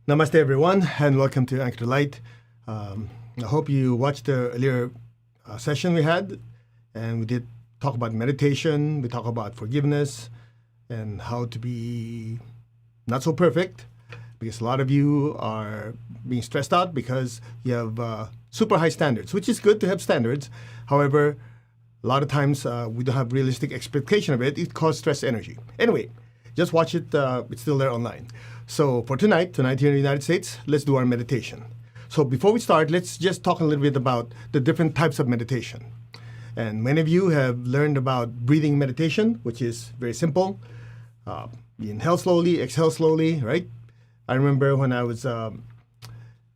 Namaste, everyone, and welcome to Anchor to Light. I hope you watched the earlier session we had, and we did talk about meditation, we talk about forgiveness, and how to be not so perfect, because a lot of you are being stressed out because you have super high standards, which is good to have standards. However, a lot of times we don't have realistic expectation of it. It causes stress energy. Anyway, just watch it. It's still there online. So for tonight here in the United States, let's do our meditation. So before we start, let's just talk a little bit about the different types of meditation. And many of you have learned about breathing meditation, which is very simple. You inhale slowly, exhale slowly, right? I remember when I was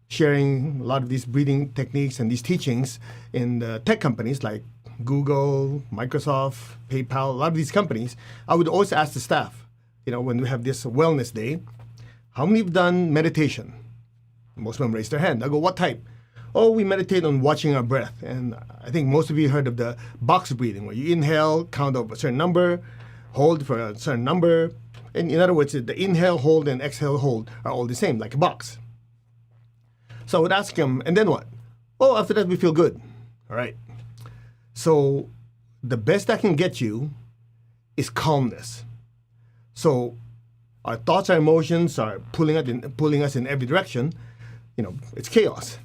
sharing a lot of these breathing techniques and these teachings in the tech companies like Google, Microsoft, PayPal, a lot of these companies, I would always ask the staff, when we have this wellness day, how many have done meditation? Most of them raise their hand. I go, what type? Oh, we meditate on watching our breath. And I think most of you heard of the box breathing, where you inhale, count of a certain number, hold for a certain number. And in other words, the inhale, hold, and exhale, hold are all the same, like a box. So I would ask them, and then what? Oh, after that, we feel good. All right. So the best I can get you is calmness. So our thoughts, our emotions are pulling us in every direction. It's chaos.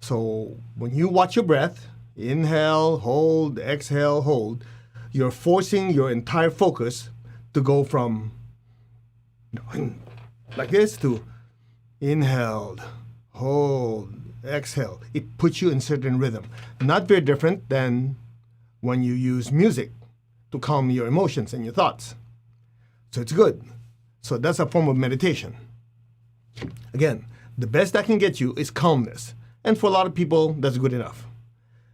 So when you watch your breath, inhale, hold, exhale, hold, you're forcing your entire focus to go from like this to inhaled, hold, exhale. It puts you in certain rhythm. Not very different than when you use music to calm your emotions and your thoughts. So it's good. So that's a form of meditation. Again, the best I can get you is calmness. And for a lot of people, that's good enough.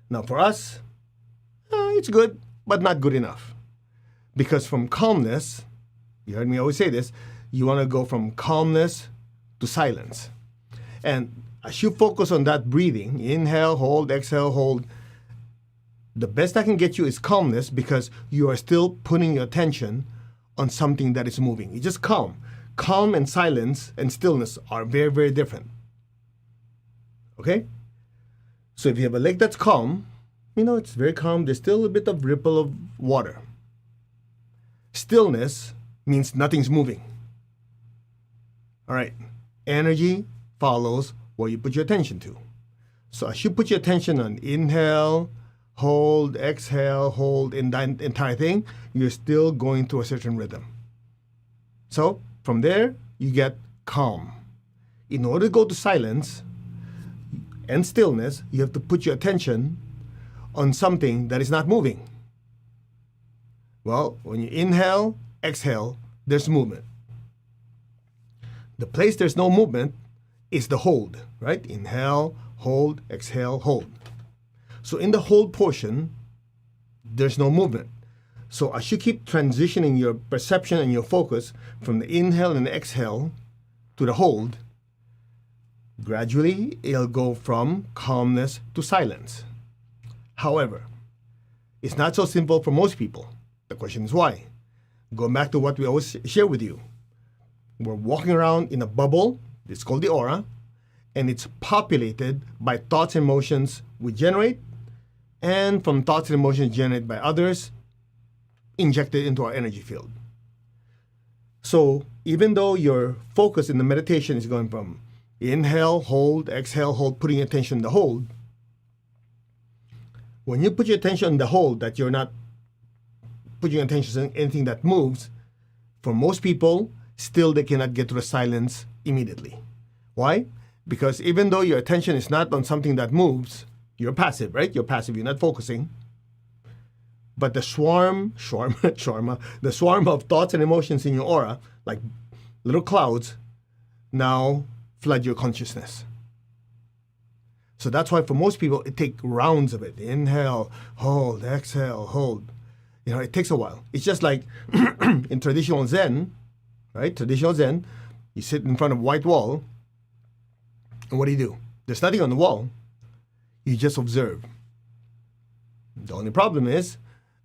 Now for us, it's good, but not good enough. Because from calmness, you heard me always say this, you want to go from calmness to silence. And as you focus on that breathing, inhale, hold, exhale, hold, the best I can get you is calmness, because you are still putting your attention on something that is moving. It's just calm. Calm and silence and stillness are very, very different. Okay? So if you have a lake that's calm, it's very calm. There's still a bit of ripple of water. Stillness means nothing's moving. All right. Energy follows what you put your attention to. So as you put your attention on inhale, hold, exhale, hold, in that entire thing, you're still going through a certain rhythm. So from there, you get calm. In order to go to silence and stillness, you have to put your attention on something that is not moving. Well, when you inhale, exhale, there's movement. The place there's no movement is the hold, right? Inhale, hold, exhale, hold. So in the hold portion, there's no movement. So as you keep transitioning your perception and your focus from the inhale and the exhale to the hold, gradually it'll go from calmness to silence. However, it's not so simple for most people. The question is why? Going back to what we always share with you. We're walking around in a bubble, it's called the aura, and it's populated by thoughts and emotions we generate, and from thoughts and emotions generated by others, injected into our energy field. So even though your focus in the meditation is going from inhale, hold, exhale, hold, putting attention on the hold, when you put your attention on the hold, that you're not putting your attention on anything that moves, for most people, still they cannot get to the silence immediately. Why? Because even though your attention is not on something that moves, you're passive, right? You're passive, you're not focusing. But the swarm of thoughts and emotions in your aura, like little clouds, now flood your consciousness. So that's why for most people, it takes rounds of it. Inhale, hold, exhale, hold. It takes a while. It's just like in traditional Zen, right? Traditional Zen, you sit in front of a white wall, and what do? There's nothing on the wall. You just observe. The only problem is,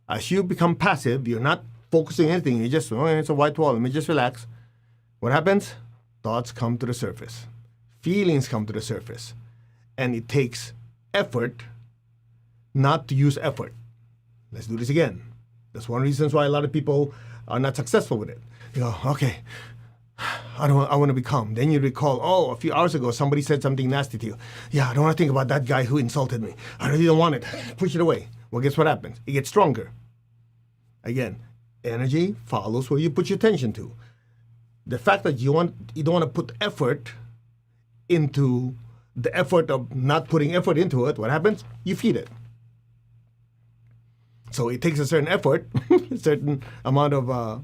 as you become passive, you're not focusing anything. You just, it's a white wall. Let me just relax. What happens? thoughts come to the surface, feelings come to the surface, and it takes effort not to use effort. Let's do this again. That's one of the reasons why a lot of people are not successful with it. You go, okay, I want to be calm. Then you recall, oh, a few hours ago somebody said something nasty to you. Yeah, I don't want to think about that guy who insulted me. I really don't want it. Push it away. Well, guess what happens? It gets stronger. Again, energy follows where you put your attention to. The fact that you don't want to put effort into the effort of not putting effort into it, what happens? You feed it. So it takes a certain effort, a certain amount of, how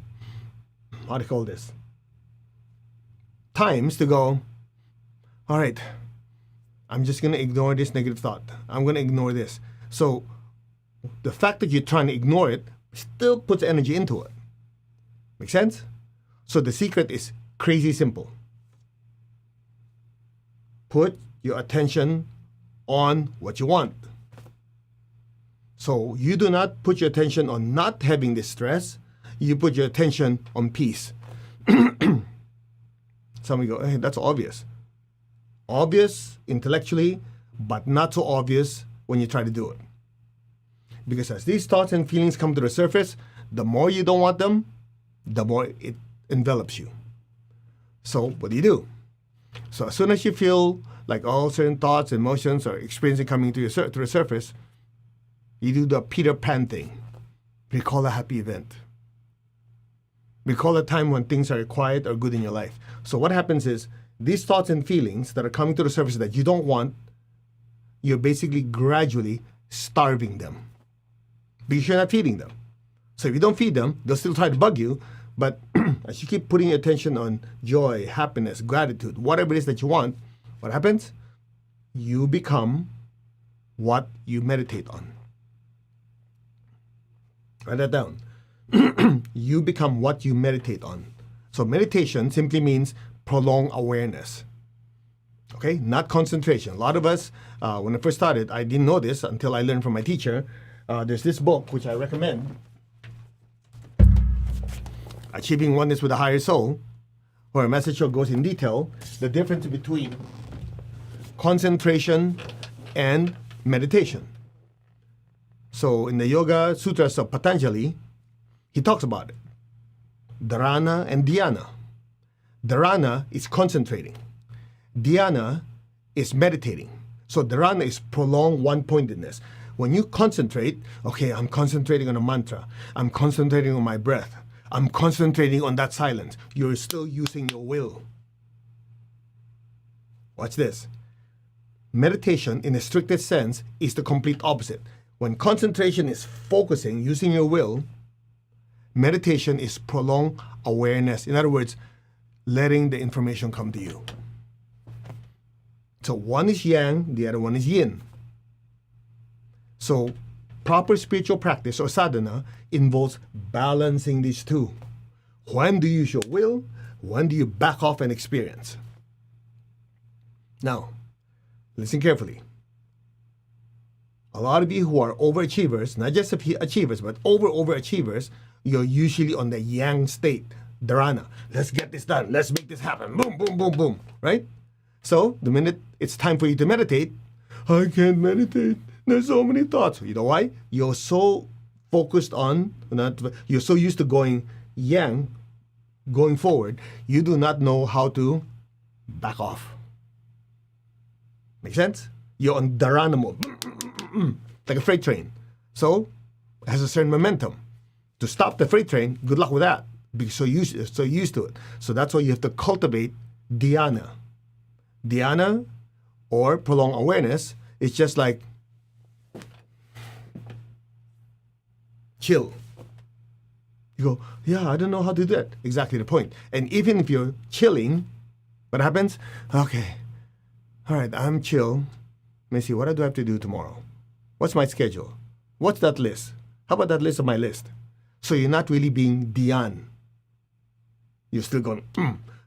do you call this? Times to go, all right, I'm just going to ignore this negative thought. I'm going to ignore this. So the fact that you're trying to ignore it still puts energy into it. Make sense? So the secret is crazy simple. Put your attention on what you want. So you do not put your attention on not having this stress. You put your attention on peace. Somebody go, hey, that's obvious. Obvious intellectually, but not so obvious when you try to do it. Because as these thoughts and feelings come to the surface, the more you don't want them, the more it envelops you. So what do? So as soon as you feel like all certain thoughts, emotions, or experiences coming to the surface, you do the Peter Pan thing. Recall a happy event. Recall a time when things are quiet or good in your life. So what happens is, these thoughts and feelings that are coming to the surface that you don't want, you're basically gradually starving them. Because you're not feeding them. So if you don't feed them, they'll still try to bug you. But as you keep putting your attention on joy, happiness, gratitude, whatever it is that you want, what happens? You become what you meditate on. Write that down. You become what you meditate on. So meditation simply means prolonged awareness. Okay, not concentration. A lot of us, when I first started, I didn't know this until I learned from my teacher. There's this book which I recommend, Achieving Oneness with a Higher Soul, where a message goes in detail the difference between concentration and meditation. So in the Yoga Sutras of Patanjali, he talks about it. Dharana and dhyana. Dharana is concentrating. Dhyana is meditating. So dharana is prolonged one-pointedness. When you concentrate, okay, I'm concentrating on a mantra. I'm concentrating on my breath. I'm concentrating on that silence. You're still using your will. Watch this. Meditation, in the strictest sense, is the complete opposite. When concentration is focusing, using your will, meditation is prolonged awareness. In other words, letting the information come to you. So one is yang, the other one is yin. So proper spiritual practice or sadhana involves balancing these two. When do you use your will? When do you back off and experience? Now, listen carefully. A lot of you who are overachievers, not just achievers, but overachievers, you're usually on the yang state, dharana. Let's get this done. Let's make this happen. Boom, boom, boom, boom. Right? So the minute it's time for you to meditate, I can't meditate. There's so many thoughts. You know why? You're so focused on, you're so used to going yang, going forward, you do not know how to back off. Make sense? You're on dharana mode, like a freight train. So it has a certain momentum. To stop the freight train, good luck with that, because so used to it. So that's why you have to cultivate dhyana. Dhyana, or prolonged awareness, is just like chill. You go, yeah, I don't know how to do that. Exactly the point. And even if you're chilling, what happens? Okay, all right, I'm chill. Let me see, what do I have to do tomorrow? What's my schedule? What's that list? How about that list of my list? So you're not really being dhyan. You're still going,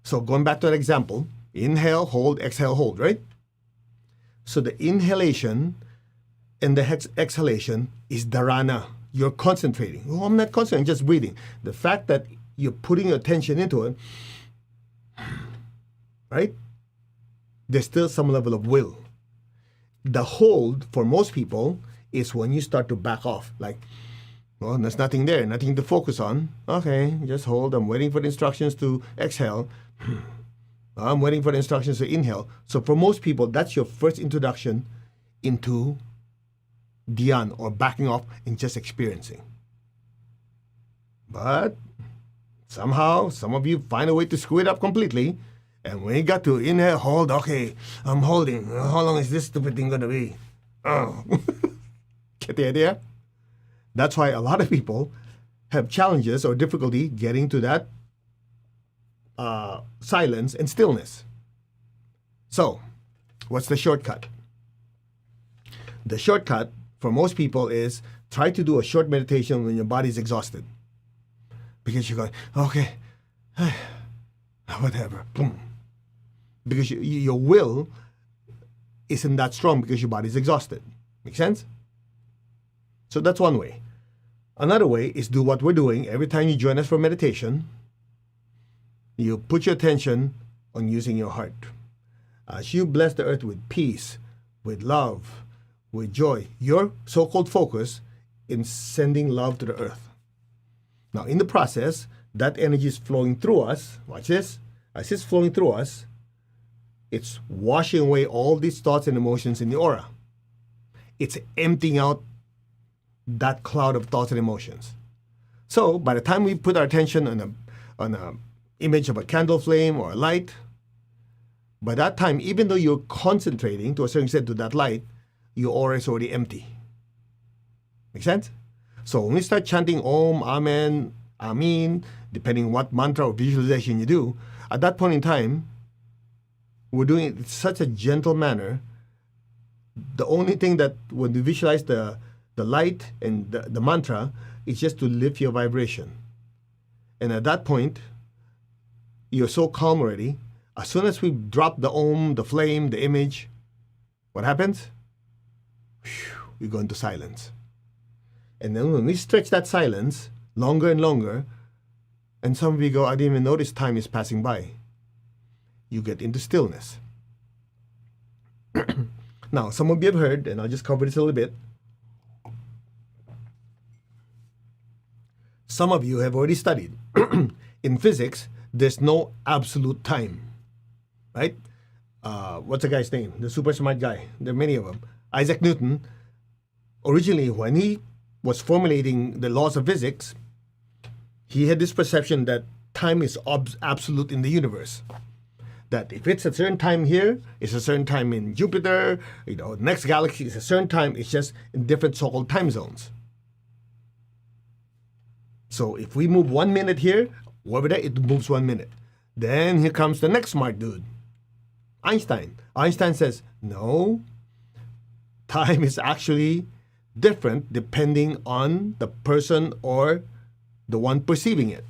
So going back to that example, inhale, hold, exhale, hold, right? So the inhalation and the exhalation is dharana. You're concentrating. Oh, I'm not concentrating, I'm just breathing. The fact that you're putting your attention into it, right? There's still some level of will. The hold for most people is when you start to back off. Like, well, there's nothing there, nothing to focus on. Okay, just hold. I'm waiting for the instructions to exhale. I'm waiting for the instructions to inhale. So for most people, that's your first introduction into Dhyan, or backing off and just experiencing. But somehow, some of you find a way to screw it up completely. And when you got to inhale, hold, okay, I'm holding. How long is this stupid thing going to be? Oh. Get the idea? That's why a lot of people have challenges or difficulty getting to that silence and stillness. So, what's the shortcut? The shortcut for most people is try to do a short meditation when your body's exhausted. Because you're going, okay, whatever, boom. Because your will isn't that strong because your body's exhausted. Make sense? So that's one way. Another way is do what we're doing. Every time you join us for meditation, you put your attention on using your heart. As you bless the earth with peace, with love, with joy, your so-called focus in sending love to the earth. Now, in the process, that energy is flowing through us. Watch this. As it's flowing through us, it's washing away all these thoughts and emotions in the aura. It's emptying out that cloud of thoughts and emotions. So, by the time we put our attention on a image of a candle flame or a light, by that time, even though you're concentrating to a certain extent to that light, your aura is already empty. Make sense? So when we start chanting Om, Amen, Amin, depending on what mantra or visualization you do, at that point in time, we're doing it in such a gentle manner. The only thing that when we visualize the light and the mantra is just to lift your vibration. And at that point, you're so calm already. As soon as we drop the Om, the flame, the image, what happens? We go into silence. And then when we stretch that silence longer and longer, and some of you go, I didn't even notice time is passing by. You get into stillness. Now, some of you have heard, and I'll just cover this a little bit. Some of you have already studied. In physics, there's no absolute time, right? What's the guy's name? The super smart guy. There are many of them. Isaac Newton, originally when he was formulating the laws of physics, he had this perception that time is absolute in the universe. That if it's a certain time here, it's a certain time in Jupiter, next galaxy is a certain time, it's just in different so-called time zones. So if we move 1 minute here, over there, it moves 1 minute. Then here comes the next smart dude, Einstein. Einstein says, no, time is actually different depending on the person or the one perceiving it.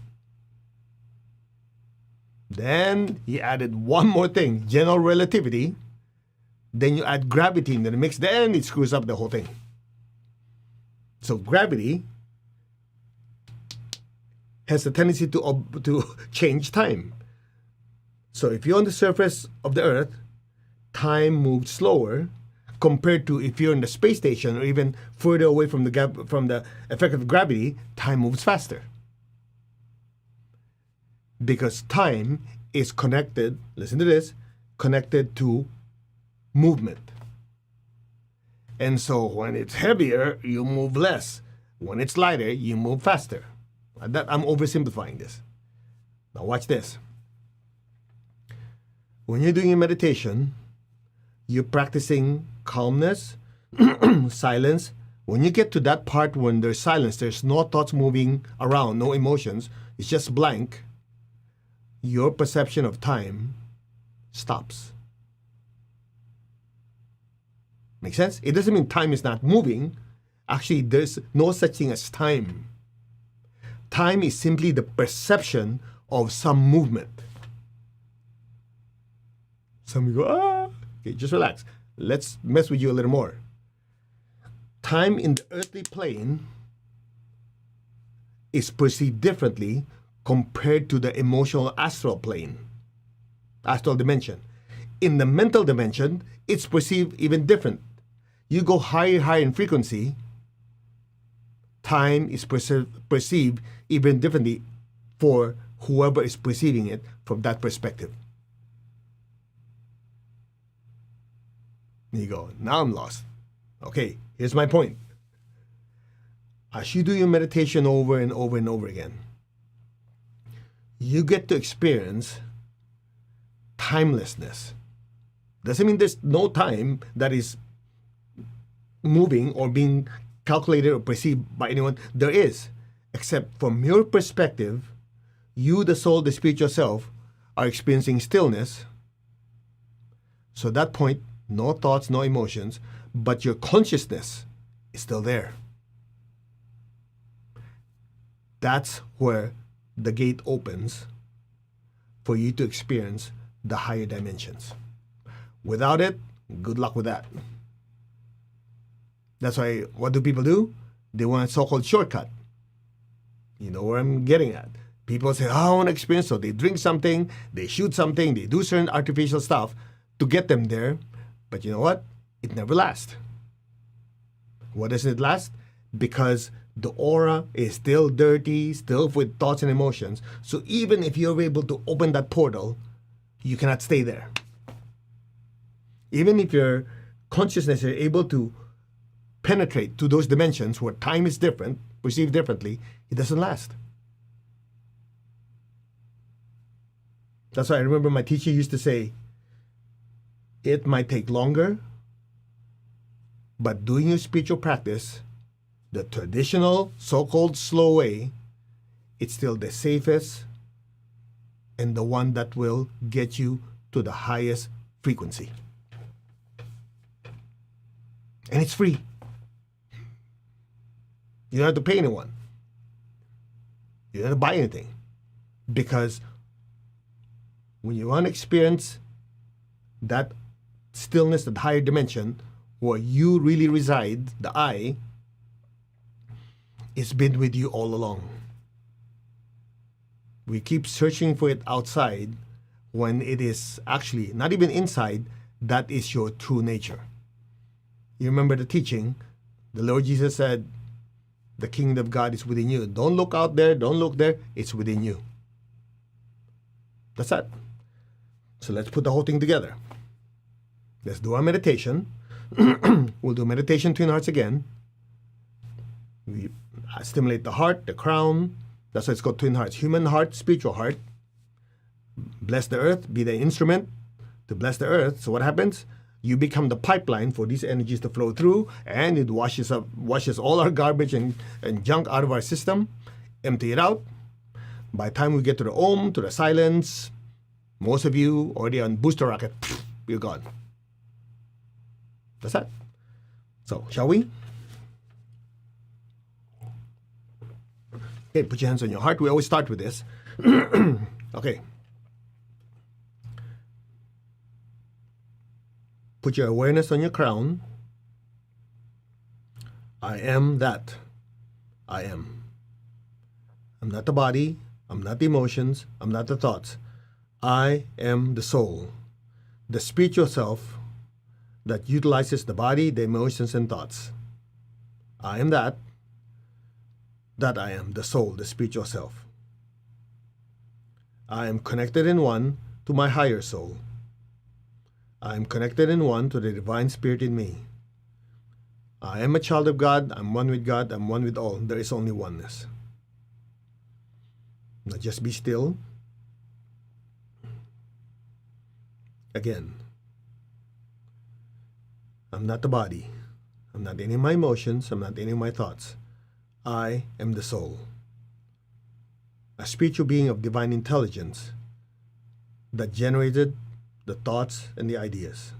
Then he added one more thing, general relativity. Then you add gravity into the mix, then it screws up the whole thing. So gravity has a tendency to change time. So if you're on the surface of the Earth, time moves slower compared to if you're in the space station or even further away from the effect of gravity, time moves faster. Because time is connected, listen to this, connected to movement. And so when it's heavier, you move less. When it's lighter, you move faster. I'm oversimplifying this. Now watch this. When you're doing a meditation, you're practicing calmness, silence. When you get to that part when there's silence, there's no thoughts moving around, no emotions, it's just blank, your perception of time stops. Make sense? It doesn't mean time is not moving. Actually, there's no such thing as time. Time is simply the perception of some movement. Some go, okay, just relax. Let's mess with you a little more. Time in the earthly plane is perceived differently compared to the emotional astral plane. astral dimension. In the mental dimension, it's perceived even different. You go higher in frequency, time is perceived even differently for whoever is perceiving it from that perspective. You go, now I'm lost. Okay, here's my point. As you do your meditation over and over and over again, you get to experience timelessness. Doesn't mean there's no time that is moving or being calculated or perceived by anyone. There is, except from your perspective, you, the soul, the spiritual self, are experiencing stillness. So at that point, no thoughts, no emotions, but your consciousness is still there. That's where the gate opens for you to experience the higher dimensions. Without it, good luck with that. That's why, what do people do? They want a so-called shortcut. You know where I'm getting at. People say, I want to experience, so they drink something, they shoot something, they do certain artificial stuff to get them there. But you know what? It never lasts. Why doesn't it last? Because the aura is still dirty, still with thoughts and emotions. So even if you're able to open that portal, you cannot stay there. Even if your consciousness is able to penetrate to those dimensions where time is different, perceived differently, it doesn't last. That's why I remember my teacher used to say, it might take longer, but doing your spiritual practice, the traditional so-called slow way, it's still the safest and the one that will get you to the highest frequency. And it's free. You don't have to pay anyone. You don't have to buy anything. Because when you want to experience that stillness, that higher dimension, where you really reside, the I, it's been with you all along. We keep searching for it outside when it is actually not even inside. That is your true nature. You remember the teaching, the Lord Jesus said, the kingdom of God is within you. Don't look out there, don't look there, it's within you. That's it. So let's put the whole thing together. Let's do our meditation. We'll do meditation twin hearts again. We stimulate the heart, the crown. That's why it's called twin hearts. Human heart, spiritual heart. Bless the earth, be the instrument to bless the earth. So what happens? You become the pipeline for these energies to flow through, and it washes all our garbage and junk out of our system, empty it out. By the time we get to the Om, to the silence, most of you already on booster rocket, you're gone. That's it. So, shall we? Okay, put your hands on your heart. We always start with this. Okay. Put your awareness on your crown. I am that. I am. I'm not the body. I'm not the emotions. I'm not the thoughts. I am the soul, the spiritual self that utilizes the body, the emotions, and thoughts. I am that. That I am, the soul, the spiritual self. I am connected in one to my higher soul. I am connected in one to the divine spirit in me. I am a child of God. I'm one with God. I'm one with all. There is only oneness. Now just be still. Again. I'm not the body. I'm not any of my emotions. I'm not any of my thoughts. I am the soul. A spiritual being of divine intelligence that generated the thoughts and the ideas.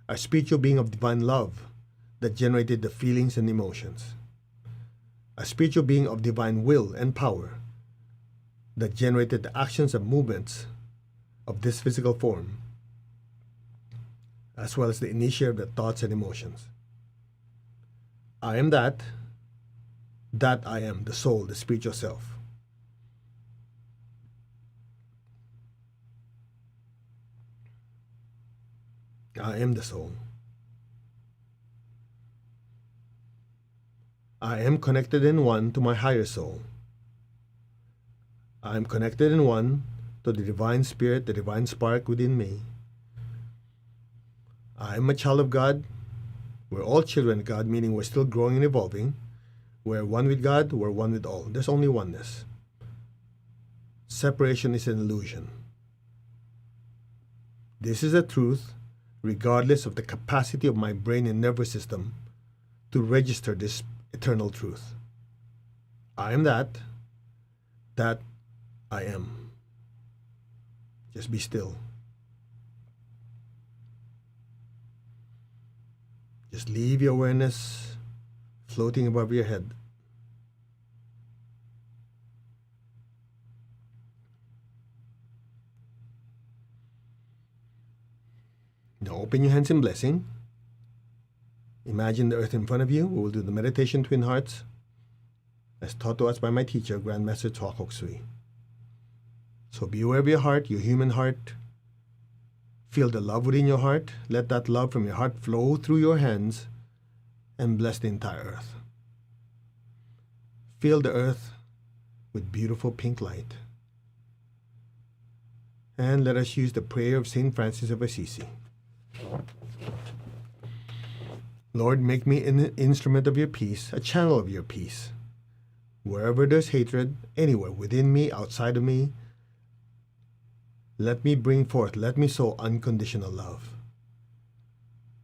A spiritual being of divine love that generated the feelings and emotions. A spiritual being of divine will and power that generated the actions and movements of this physical form, as well as the initiator of the thoughts and emotions. I am that. That I am, the soul, the spiritual self. I am the soul. I am connected in one to my higher soul. I am connected in one to the divine spirit, the divine spark within me. I am a child of God. We're all children of God, meaning we're still growing and evolving. We're one with God, we're one with all. There's only oneness. Separation is an illusion. This is a truth, regardless of the capacity of my brain and nervous system to register this eternal truth. I am that I am. Just be still. Just leave your awareness floating above your head. Now open your hands in blessing. Imagine the earth in front of you. We will do the meditation Twin Hearts as taught to us by my teacher, Grandmaster Choa Kok Sui. So be aware of your heart, your human heart. Feel the love within your heart. Let that love from your heart flow through your hands and bless the entire earth. Fill the earth with beautiful pink light. And let us use the prayer of St. Francis of Assisi. Lord, make me an instrument of your peace, a channel of your peace. Wherever there's hatred, anywhere within me, outside of me, let me bring forth, let me sow unconditional love.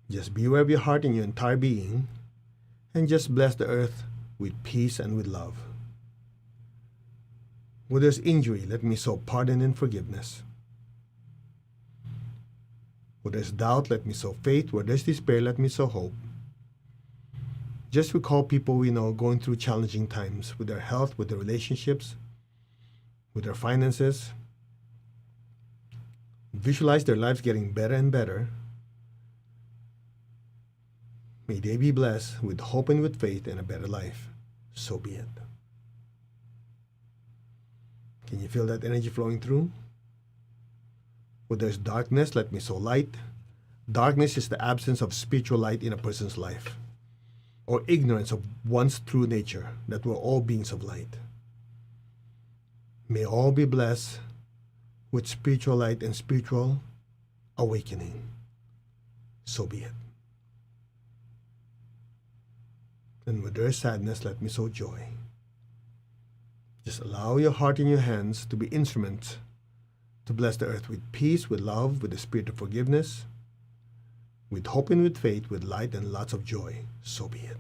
Just be aware of your heart and your entire being, and just bless the earth with peace and with love. Where there's injury, let me sow pardon and forgiveness. Where there's doubt, let me sow faith. Where there's despair, let me sow hope. Just recall people we know going through challenging times with their health, with their relationships, with their finances. Visualize their lives getting better and better. May they be blessed with hope and with faith in a better life. So be it. Can you feel that energy flowing through? Where there's darkness, let me sow light. Darkness is the absence of spiritual light in a person's life, or ignorance of one's true nature, that we're all beings of light. May all be blessed with spiritual light and spiritual awakening. So be it. And where there is sadness, let me sow joy. Just allow your heart and your hands to be instruments to bless the earth with peace, with love, with the spirit of forgiveness, with hope and with faith, with light and lots of joy. So be it.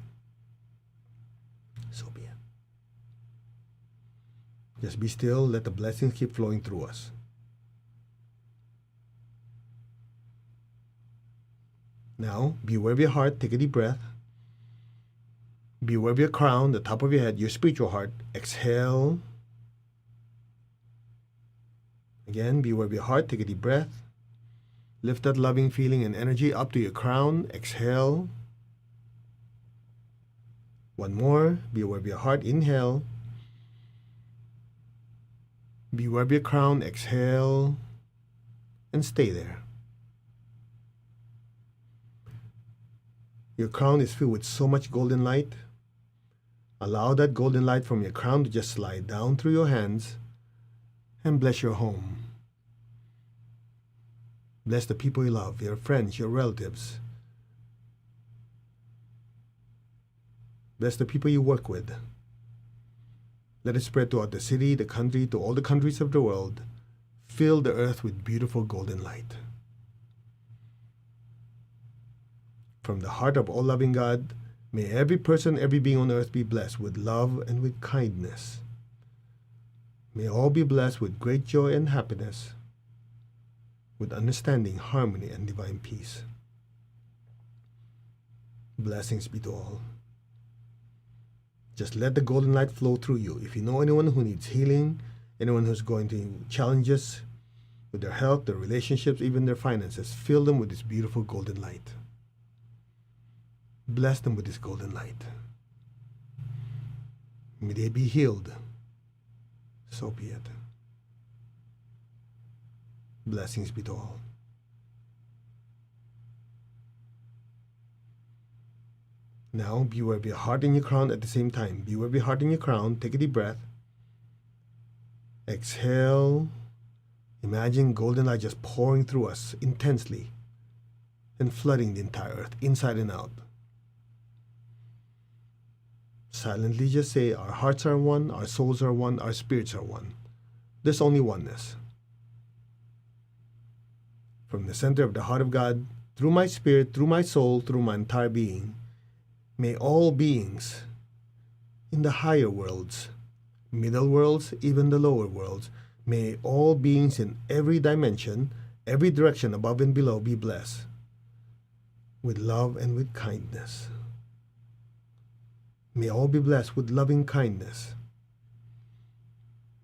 So be it. Just be still. Let the blessings keep flowing through us. Now, be aware of your heart. Take a deep breath. Be aware of your crown, the top of your head, your spiritual heart. Exhale. Again, be aware of your heart. Take a deep breath. Lift that loving feeling and energy up to your crown. Exhale. One more. Be aware of your heart. Inhale. Be aware of your crown. Exhale. And stay there. Your crown is filled with so much golden light. Allow that golden light from your crown to just slide down through your hands and bless your home. Bless the people you love, your friends, your relatives. Bless the people you work with. Let it spread throughout the city, the country, to all the countries of the world. Fill the earth with beautiful golden light. From the heart of all loving God, may every person, every being on earth be blessed with love and with kindness. May all be blessed with great joy and happiness, with understanding, harmony, and divine peace. Blessings be to all. Just let the golden light flow through you. If you know anyone who needs healing, anyone who's going through challenges with their health, their relationships, even their finances, fill them with this beautiful golden light. Bless them with this golden light. May they be healed. So be it. Blessings be to all. Now be aware of your heart and your crown at the same time. Be aware of your heart and your crown. Take a deep breath. Exhale. Imagine golden light just pouring through us intensely and flooding the entire earth, inside and out. Silently just say, our hearts are one, our souls are one, our spirits are one. There's only oneness. From the center of the heart of God, through my spirit, through my soul, through my entire being, may all beings in the higher worlds, middle worlds, even the lower worlds, may all beings in every dimension, every direction above and below be blessed with love and with kindness. May all be blessed with loving kindness.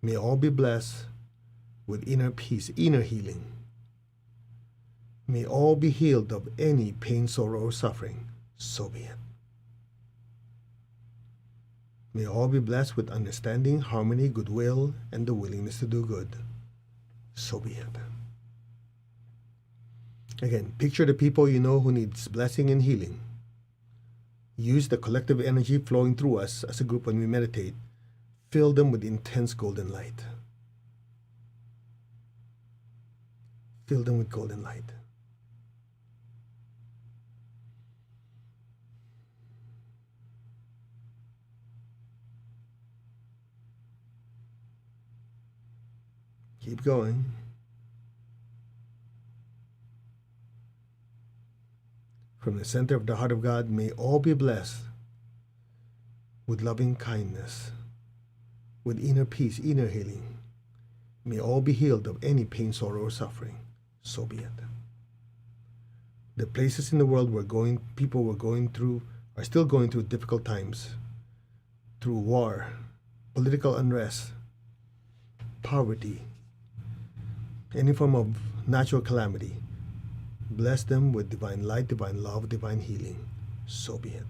May all be blessed with inner peace, inner healing. May all be healed of any pain, sorrow, or suffering. So be it. May all be blessed with understanding, harmony, goodwill, and the willingness to do good. So be it. Again, picture the people you know who needs blessing and healing. Use the collective energy flowing through us as a group when we meditate. Fill them with intense golden light. Fill them with golden light. Keep going. From the center of the heart of God, may all be blessed with loving kindness, with inner peace, inner healing. May all be healed of any pain, sorrow, or suffering. So be it. The places in the world people were going through, are still going through difficult times, through war, political unrest, poverty, any form of natural calamity. Bless them with divine light, divine love, divine healing. So be it.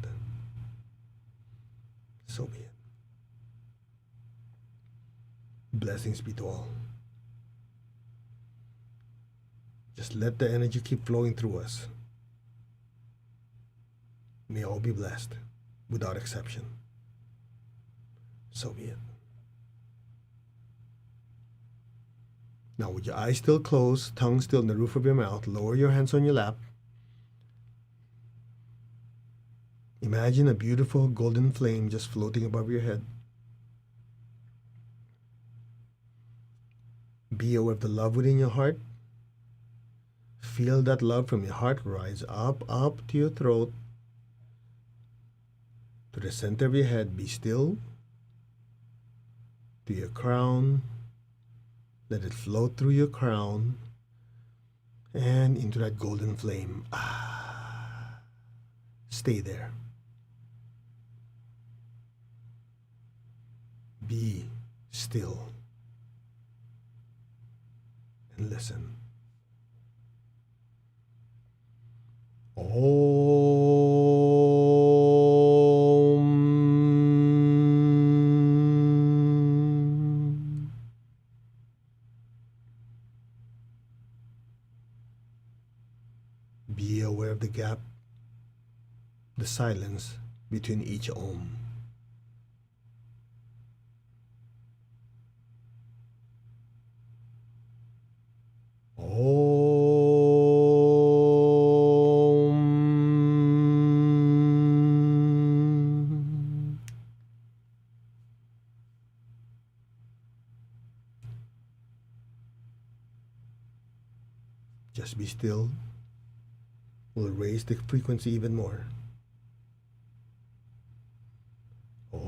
So be it. Blessings be to all. Just let the energy keep flowing through us. May all be blessed, without exception. So be it. Now, with your eyes still closed, tongue still in the roof of your mouth, lower your hands on your lap. Imagine a beautiful golden flame just floating above your head. Be aware of the love within your heart. Feel that love from your heart rise up to your throat, to the center of your head. Be still. To your crown. Let it flow through your crown and into that golden flame. Stay there. Be still and listen. Be aware of the gap, the silence between each Om. Om. Just be still. We'll raise the frequency even more. Om.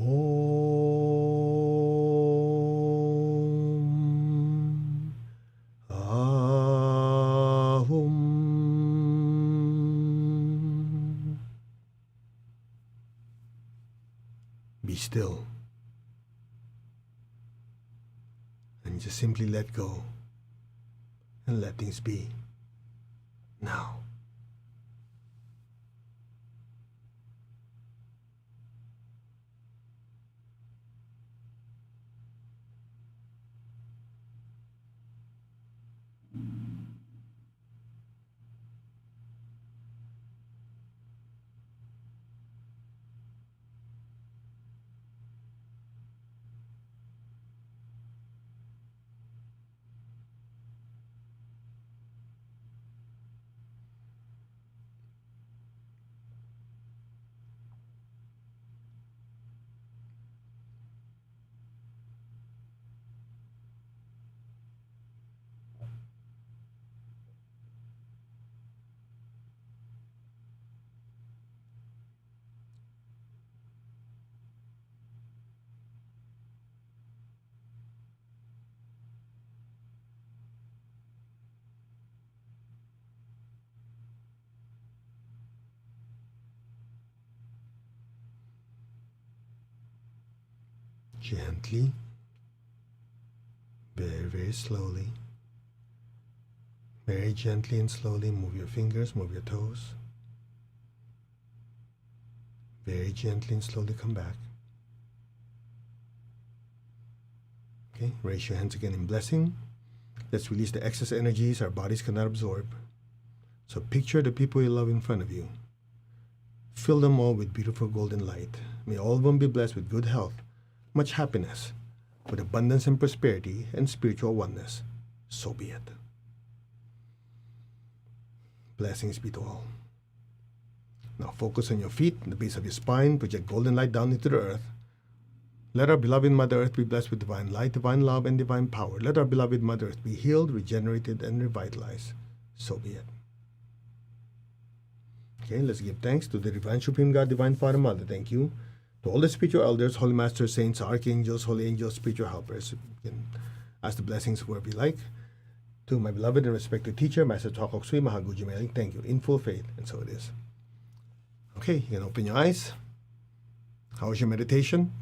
Ahum. Be still. And just simply let go and let things be. Now. Gently, very, very slowly, very gently and slowly move your fingers, move your toes. Very gently and slowly come back. Okay, raise your hands again in blessing. Let's release the excess energies our bodies cannot absorb. So picture the people you love in front of you. Fill them all with beautiful golden light. May all of them be blessed with good health, much happiness, with abundance and prosperity and spiritual oneness. So be it. Blessings be to all. Now focus on your feet, the base of your spine, project golden light down into the earth. Let our beloved Mother Earth be blessed with divine light, divine love, and divine power. Let our beloved Mother Earth be healed, regenerated, and revitalized. So be it. Okay, let's give thanks to the Divine Supreme God, Divine Father, Mother. Thank you. To all the spiritual elders, holy masters, saints, archangels, holy angels, spiritual helpers. You can ask the blessings wherever you like. To my beloved and respected teacher, Master Choa Kok Sui Mahaguji Meling, thank you. In full faith, and so it is. Okay, you can open your eyes. How was your meditation?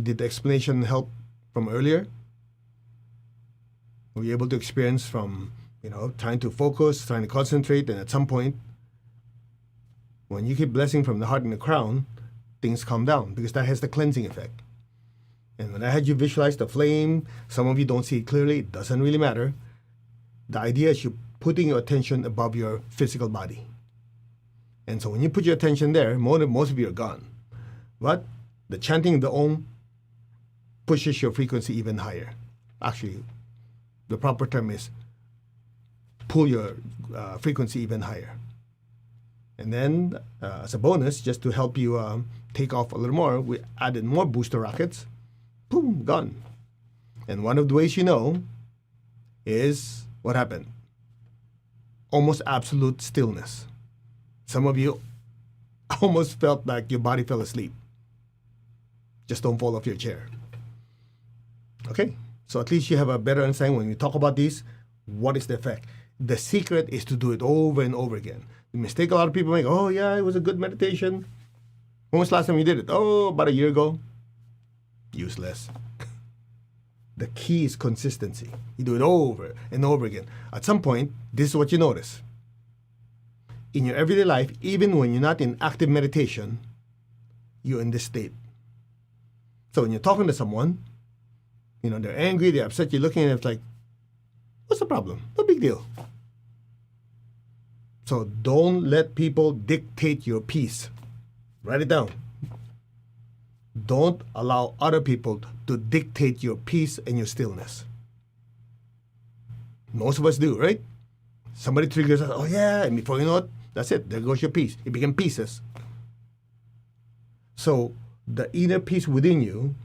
Did the explanation help from earlier? Were you able to experience from, trying to focus, trying to concentrate, and at some point, when you keep blessing from the heart and the crown, things calm down because that has the cleansing effect. And when I had you visualize the flame, some of you don't see it clearly, it doesn't really matter. The idea is you putting your attention above your physical body. And so when you put your attention there, most of you are gone. But the chanting of the Om pushes your frequency even higher. Actually, the proper term is pull your frequency even higher. And then, as a bonus, just to help you take off a little more, we added more booster rockets. Boom, gone. And one of the ways you know is what happened. Almost absolute stillness. Some of you almost felt like your body fell asleep. Just don't fall off your chair. Okay, so at least you have a better understanding when we talk about these, what is the effect? The secret is to do it over and over again. The mistake a lot of people make, oh yeah, it was a good meditation. When was the last time you did it? Oh, about a year ago. Useless. The key is consistency. You do it over and over again. At some point, this is what you notice. In your everyday life, even when you're not in active meditation, you're in this state. So when you're talking to someone, they're angry, they're upset, you're looking at it, it's like, what's the problem? No big deal. So don't let people dictate your peace. Write it down. Don't allow other people to dictate your peace and your stillness. Most of us do, right? Somebody triggers us, oh yeah, and before you know it, that's it. There goes your peace. It became pieces. So the inner peace within you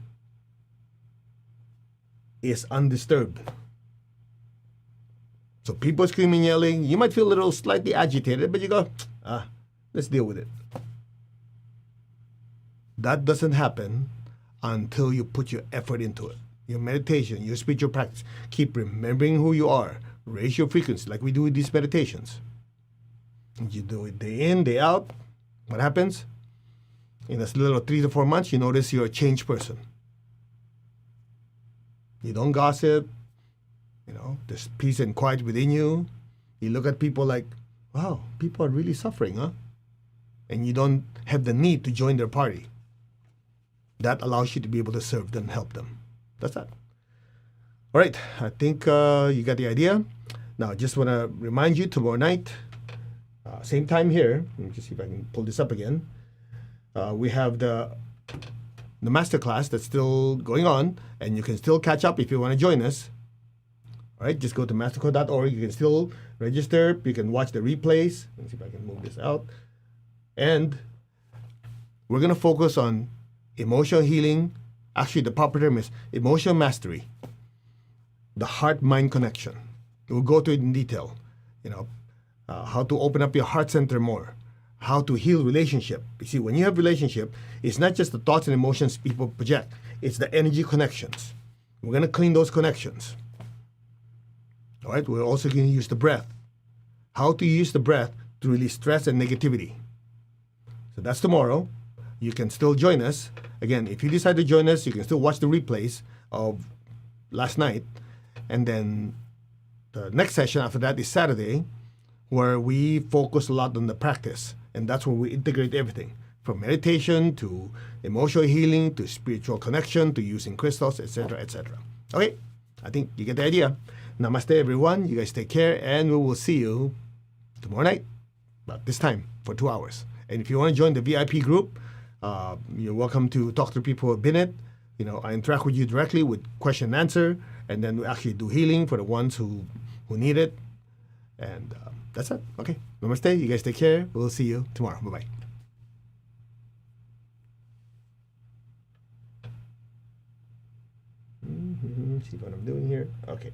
is undisturbed. So people screaming, yelling, you might feel a little slightly agitated, but you go, let's deal with it. That doesn't happen until you put your effort into it. Your meditation, your spiritual practice. Keep remembering who you are. Raise your frequency like we do with these meditations. You do it day in, day out. What happens? In a little 3 to 4 months, you notice you're a changed person. You don't gossip. There's peace and quiet within you. You look at people like, wow, people are really suffering, huh? And you don't have the need to join their party. That allows you to be able to serve them, help them. That's that. All right, I think you got the idea. Now, I just want to remind you, tomorrow night, same time here, let me just see if I can pull this up again. We have the master class that's still going on, and you can still catch up if you want to join us. All right, just go to mastercode.org. You can still register. You can watch the replays. Let me see if I can move this out. And we're going to focus on emotional healing. Actually, the proper term is emotional mastery. The heart-mind connection. We'll go to it in detail. How to open up your heart center more. How to heal relationship. You see, when you have relationship, it's not just the thoughts and emotions people project. It's the energy connections. We're going to clean those connections. All right, we're also going to use the breath. How to use the breath to release stress and negativity. So that's tomorrow. you can still join us. Again, if you decide to join us, you can still watch the replays of last night. And then the next session after that is Saturday, where we focus a lot on the practice. And that's where we integrate everything from meditation to emotional healing to spiritual connection to using crystals, etc., etc. Okay, I think you get the idea. Namaste, everyone. You guys take care, and we will see you tomorrow night, about this time, for 2 hours. And if you want to join the VIP group, you're welcome to talk to people who have been it. I interact with you directly with question and answer, and then we actually do healing for the ones who need it. And that's it. Okay. Namaste. You guys take care. We'll see you tomorrow. Bye-bye. See what I'm doing here? Okay.